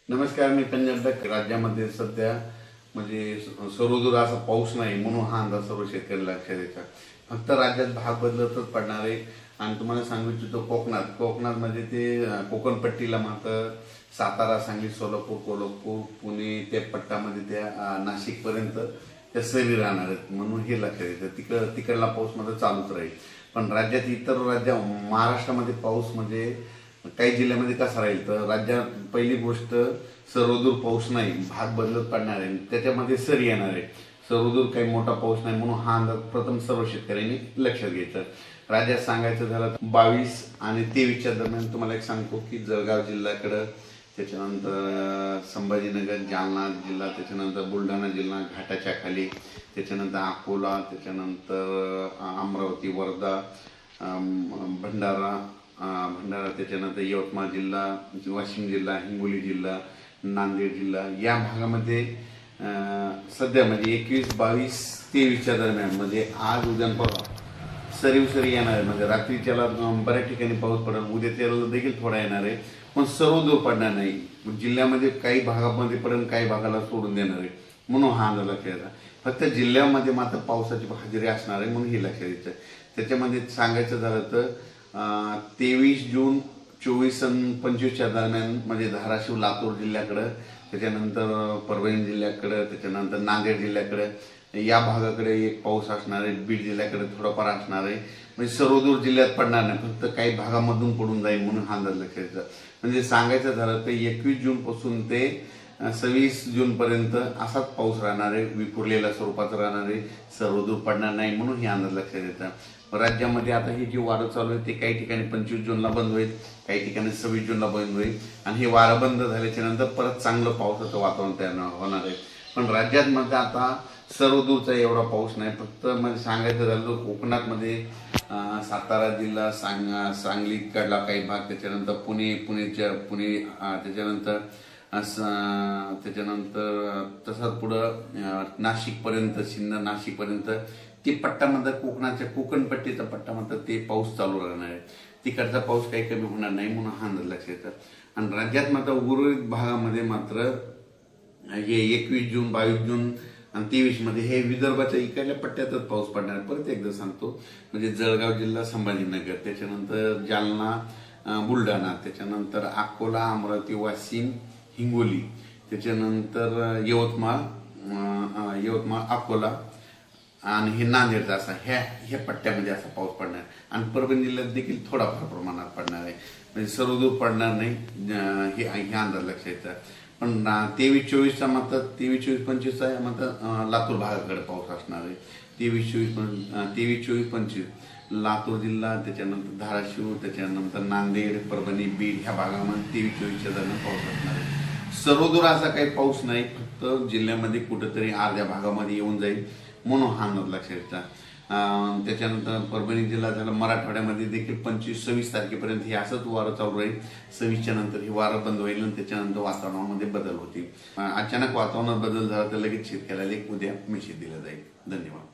नमस्कार, मी पंजाब राज्यामध्ये सध्या म्हणजे सर्वदूर असा पाऊस नाही म्हणून हा अंदाज सर्व शेतकऱ्यांना लक्षात येतात. फक्त राज्यात भाग बदलतच पडणार आहे. आणि तुम्हाला सांगू इच्छितो कोकणात म्हणजे ते कोकणपट्टीला मात्र सातारा, सांगली, सोलापूर, कोल्हापूर, पुणे त्या पट्टामध्ये त्या नाशिक पर्यंत त्या सरी राहणार आहेत म्हणून हे लक्षात येतं. तिकडला पाऊस मात्र चालूच राहील. पण राज्यात इतर महाराष्ट्रामध्ये पाऊस म्हणजे काही जिल्ह्यामध्ये कसा राहील तर राज्यात पहिली गोष्ट सर्वदूर पाऊस नाही, भाग बदलत पडणार आहे, त्याच्यामध्ये सर येणार आहे. सर्वदूर काही मोठा पाऊस नाही म्हणून हा अंदाज प्रथम सर्व शेतकऱ्यांनी लक्षात घ्यायचा. राज्यात सांगायचं झालं 22 आणि 23च्या दरम्यान तुम्हाला एक सांगतो की जळगाव जिल्ह्याकडं, त्याच्यानंतर संभाजीनगर, जालना जिल्हा, त्याच्यानंतर बुलढाणा जिल्हा घाटाच्या खाली, त्याच्यानंतर अकोला, त्याच्यानंतर अमरावती, वर्धा, भंडारा, त्याच्यानंतर यवतमाळ जिल्हा, वाशिम जिल्हा, हिंगोली जिल्हा, नांदेड जिल्हा या भागामध्ये सध्या म्हणजे 21, 22, 23च्या दरम्यान म्हणजे आज उद्या परवा सरी येणार आहे. म्हणजे रात्रीच्याला बऱ्याच ठिकाणी पाऊस पडेल, उद्या त्याला देखील थोडा येणार आहे, पण सर्व दूर पडणार नाही. जिल्ह्यामध्ये काही भागामध्ये पडेल, काही भागाला सोडून देणार आहे म्हणून हा अंदाज लक्षात येतात. फक्त जिल्ह्यामध्ये मात्र पावसाची हजेरी असणार आहे म्हणून हे लक्षात येतं. त्याच्यामध्ये सांगायचं झालं तर 23 जून 24 आणि 25च्या दरम्यान म्हणजे धाराशिव, लातूर जिल्ह्याकडं, त्याच्यानंतर परभणी जिल्ह्याकडं, त्याच्यानंतर नांदेड जिल्ह्याकडे या भागाकडे एक पाऊस असणार आहे. बीड जिल्ह्याकडे थोडाफार असणार आहे. म्हणजे सर्वदूर जिल्ह्यात पडणार नाही, फक्त काही भागामधून पडून जाईल म्हणून हा अंदाज लक्षात येतं. म्हणजे सांगायचं झालं तर 21 जून पासून ते 26 जून पर्यंत असाच पाऊस राहणार आहे, विखुरलेल्या स्वरूपाचा राहणार आहे, सर्वदूर पडणार नाही म्हणून हे अंदाज लक्षात येतात. राज्यामध्ये आता हे जे वारं चालू आहे ते काही ठिकाणी 25 जूनला बंद होईल, काही ठिकाणी 26 जूनला बंद होईल आणि हे वारं बंद झाल्याच्या नंतर परत चांगलं पावसाचं वातावरण तयार होणार आहे. पण राज्यात मध्ये आता सर्वदूरचा एवढा पाऊस नाही. फक्त म्हणजे सांगायचं झालं तर कोकणात मध्ये सातारा जिल्हा, सांगलीकडला काही भाग, त्याच्यानंतर पुणे, त्याच्यानंतर तसाच पुढं नाशिकपर्यंत, सिन्नर, नाशिकपर्यंत ते पट्टामध्ये कोकणाच्या कोकणपट्टीचा पट्टामध्ये ते पाऊस चालू राहणार आहे. तिकडचा पाऊस काही कमी होणार नाही म्हणून हा अंदाज लक्षात येतात. आणि राज्यात मात्र उर्वरित भागामध्ये मात्र हे 21 जून, 22 जून आणि 23 मध्ये हे विदर्भाच्या इकडल्या पट्ट्यातच पाऊस पडणार. परत एकदा सांगतो म्हणजे जळगाव जिल्हा, संभाजीनगर, त्याच्यानंतर जालना, बुलढाणा, त्याच्यानंतर अकोला, अमरावती, वाशिम, हिंगोली, त्याच्यानंतर यवतमाळ, अकोला आणि हे नांदेडचा असा ह्या पट्ट्यामध्ये असा पाऊस पडणार. आणि परभणी जिल्ह्यात देखील थोडाफार प्रमाणात पडणार आहे. म्हणजे सर्वदूर पडणार नाही हे अंदाज लक्षात येतात. पण 23-24चा मात्र 23-24-25चा मात्र लातूर भागाकडे पाऊस असणार आहे. 23-24-25 लातूर जिल्हा, त्याच्यानंतर धाराशिव, त्याच्यानंतर नांदेड, परभणी, बीड ह्या भागामध्ये 23-24च्या दरम्यान पाऊस असणार आहे. सर्वदूर असा काही पाऊस नाही, फक्त जिल्ह्यामध्ये कुठेतरी अर्ध्या भागामध्ये येऊन जाईल म्हणून हा अंदाज लक्षात येतात. त्याच्यानंतर परभणी जिल्हा झाला, मराठवाड्यामध्ये देखील 25-26 तारखेपर्यंत हे असंच वारं चालू राहील. 26च्या नंतर हे वारं बंद होईल आणि त्याच्यानंतर वातावरणामध्ये बदल होतील. अचानक वातावरणात बदल झाला तर लगेच शेतकऱ्याला एक उद्या मेसेज दिला जाईल. धन्यवाद.